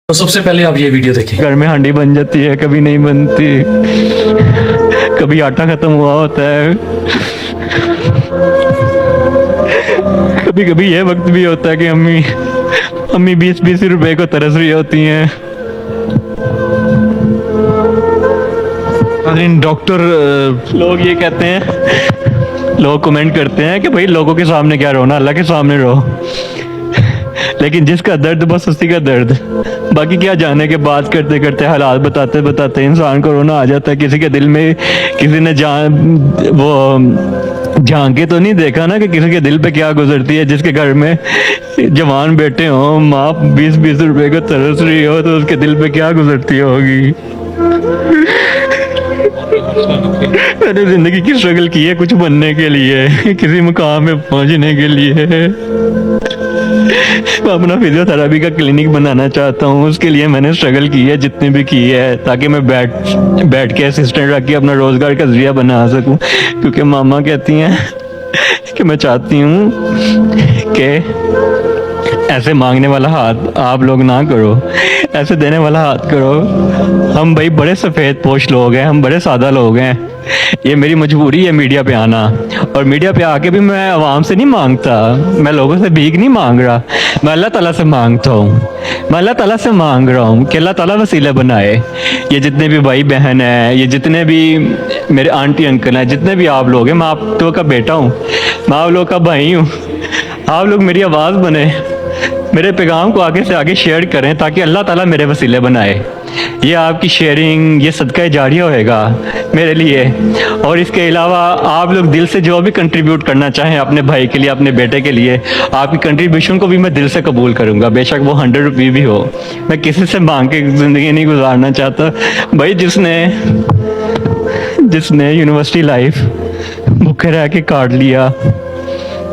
तो सबसे पहले आप ये वीडियो देखें। घर में हांडी बन जाती है, कभी नहीं बनती, कभी आटा खत्म हुआ होता है, कभी कभी ये वक्त भी होता है कि अम्मी 20-20 रुपए को तरस रही होती हैं। डॉक्टर लोग ये कहते हैं, लोग कमेंट करते हैं कि भाई लोगों के सामने क्या रोना, अल्लाह के सामने रो। लेकिन जिसका दर्द बस उसी का दर्द, बाकी क्या जाने के बात करते करते हालात बताते बताते इंसान को रोना आ जाता है। किसी के दिल में किसी ने झांके तो नहीं देखा ना कि किसी के दिल पे क्या गुजरती है। जिसके घर में जवान बेटे हो, माँ 20-20 रुपए को तरस रही हो, तो उसके दिल पे क्या गुजरती होगी। मैंने जिंदगी की स्ट्रगल की है कुछ बनने के लिए, किसी मुकाम पे पहुंचने के लिए। मैं अपना फिजियोथेरेपी का क्लिनिक बनाना चाहता हूँ, उसके लिए मैंने स्ट्रगल की है जितनी भी की है, ताकि मैं बैठ के असिस्टेंट रख के अपना रोजगार का जरिया बना सकूं। क्योंकि मामा कहती हैं कि मैं चाहती हूँ कि ऐसे मांगने वाला हाथ आप लोग ना करो, ऐसे देने वाला हाथ करो। हम भाई बड़े सफ़ेद पोश लोग हैं, हम बड़े सादा लोग हैं। ये मेरी मजबूरी है मीडिया पे आना, और मीडिया पे आके भी मैं आवाम से नहीं मांगता, मैं लोगों से भीख नहीं मांग रहा, मैं अल्लाह ताला से मांगता हूँ। मैं अल्लाह ताला से मांग रहा हूँ कि अल्लाह ताला वसीले बनाए। ये जितने भी भाई बहन हैं, ये जितने भी मेरे आंटी अंकल हैं, जितने भी आप लोग हैं, मैं आप लोगों का बेटा हूँ, मैं आप लोग का भाई हूँ। आप लोग मेरी आवाज़ बने, मेरे पैगाम को आगे से आगे शेयर करें, ताकि अल्लाह ताला मेरे वसीले बनाए। ये आपकी शेयरिंग, ये सदका जारिया होएगा मेरे लिए। और इसके अलावा आप लोग दिल से जो भी कंट्रीब्यूट करना चाहें अपने भाई के लिए, अपने बेटे के लिए, आपकी कंट्रीब्यूशन को भी मैं दिल से कबूल करूँगा, बेशक वो 100 रुपये भी हो। मैं किसी से मांग के ज़िंदगी नहीं गुजारना चाहता भाई। जिसने यूनिवर्सिटी लाइफ भूखे रह के काट लिया,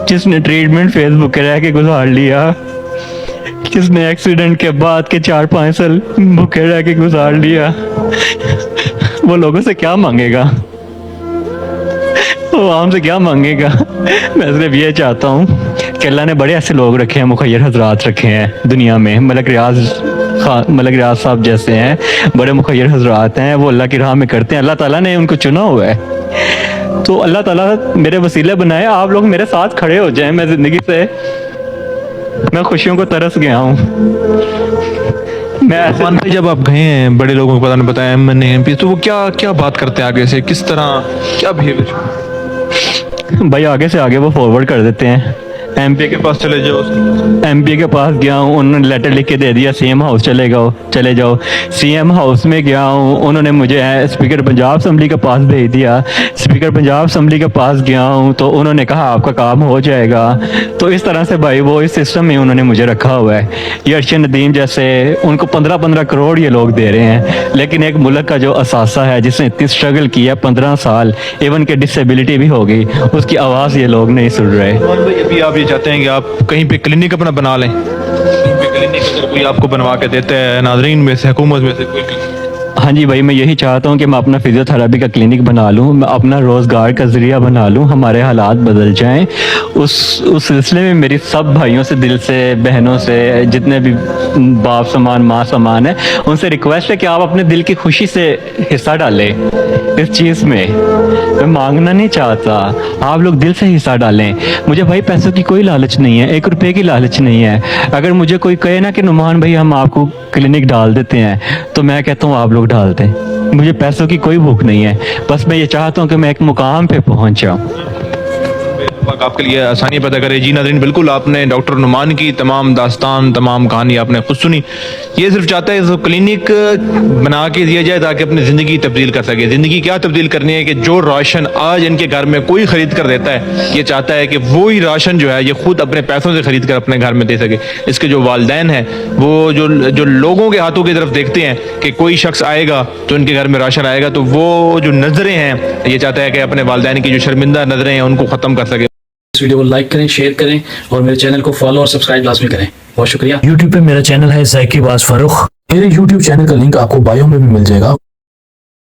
जिसने ट्रीटमेंट फेज भूखे रह के गुजार लिया, जिसने एक्सीडेंट के बाद के 4-5 साल भूखे रह के गुजार लिया, वो लोगों से क्या मांगेगा, वो हमसे क्या मांगेगा। मैं सिर्फ ये चाहता हूँ कि अल्लाह ने बड़े ऐसे लोग रखे हैं, मुखय्यर हजरात रखे हैं दुनिया में। मलक रियाज साहब जैसे हैं, बड़े मुखय्यर हजरात हैं, वो अल्लाह की राह में करते हैं। अल्लाह ताला ने उनको चुना हुआ है, तो अल्लाह ताला मेरे वसीले बनाए। आप लोग मेरे साथ खड़े हो जाएं। मैं ज़िंदगी से मैं खुशियों को तरस गया हूँ। मैं ऐसे जब आप गए हैं, बड़े लोगों को पता नहीं बताया एमएनए एमपी, तो वो क्या क्या बात करते हैं आगे से, किस तरह क्या बिहेवियर? भाई आगे से आगे वो फॉरवर्ड कर देते हैं। एमपी के पास चले जाओ, एमपी के पास गया हूँ, उन्होंने लेटर लिख के दे दिया सीएम हाउस चले जाओ। सीएम हाउस में गया हूँ, उन्होंने मुझे स्पीकर पंजाब असम्बली के पास भेज दिया। स्पीकर पंजाब असम्बली के पास गया हूँ, तो उन्होंने कहा आपका काम हो जाएगा। तो इस तरह से भाई वो इस सिस्टम में उन्होंने मुझे रखा हुआ है। ये अर्शद नदीम जैसे, उनको 15-15 करोड़ ये लोग दे रहे हैं, लेकिन एक मुल्क का जो असासा है, जिसने इतनी स्ट्रगल किया 15 साल, इवन के डिसेबिलिटी भी होगी, उसकी आवाज़ ये लोग नहीं सुन रहे। अभी आप चाहते हैं कि आप कहीं पे क्लिनिक अपना बना लें, कहीं पे क्लिनिक अगर कोई आपको बनवा के देता है नाजरीन में से, हुकूमत में से कोई? हाँ जी भाई, मैं यही चाहता हूँ कि मैं अपना फिजियोथेरेपी का क्लिनिक बना लूँ, मैं अपना रोज़गार का ज़रिया बना लूँ, हमारे हालात बदल जाएं। उस सिलसिले में मेरी सब भाइयों से, दिल से, बहनों से, जितने भी बाप समान माँ समान है, उनसे रिक्वेस्ट है कि आप अपने दिल की खुशी से हिस्सा डालें इस चीज़ में। मैं मांगना नहीं चाहता, आप लोग दिल से हिस्सा डालें। मुझे भाई पैसों की कोई लालच नहीं है, 1 रुपये की लालच नहीं है। अगर मुझे कोई कहे ना कि नुमान भाई हम आपको क्लिनिक डाल देते हैं, तो मैं कहता हूँ आप लोग डाल दें। मुझे पैसों की कोई भूख नहीं है, बस मैं ये चाहता हूँ कि मैं एक मुकाम पे पहुँच जाऊँ। आपके लिए आसानी पैदा करे। जी नाज़रीन, बिल्कुल आपने डॉक्टर नुमान की तमाम दास्तान, तमाम कहानी आपने खुद सुनी। ये सिर्फ चाहता है इसको क्लिनिक बना के दिया जाए ताकि अपनी ज़िंदगी तब्दील कर सके। ज़िंदगी क्या तब्दील करनी है कि जो राशन आज इनके घर में कोई ख़रीद कर देता है, ये चाहता है कि वो ही राशन जो है ये खुद अपने पैसों से ख़रीद कर अपने घर में दे सके। इसके जो वालिदैन हैं, वो जो लोगों के हाथों की तरफ देखते हैं कि कोई शख्स आएगा तो इनके घर में राशन आएगा, तो वो जो नज़रें हैं, ये चाहता है कि अपने वालिदैन की जो शर्मिंदा नज़रें हैं उनको ख़त्म कर सके। इस वीडियो को लाइक करें, शेयर करें, और मेरे चैनल को फॉलो और सब्सक्राइब लाजमी करें। बहुत शुक्रिया। YouTube पे मेरा चैनल है ज़ाकी अब्बास फारूक। मेरे YouTube चैनल का लिंक आपको बायो में भी मिल जाएगा।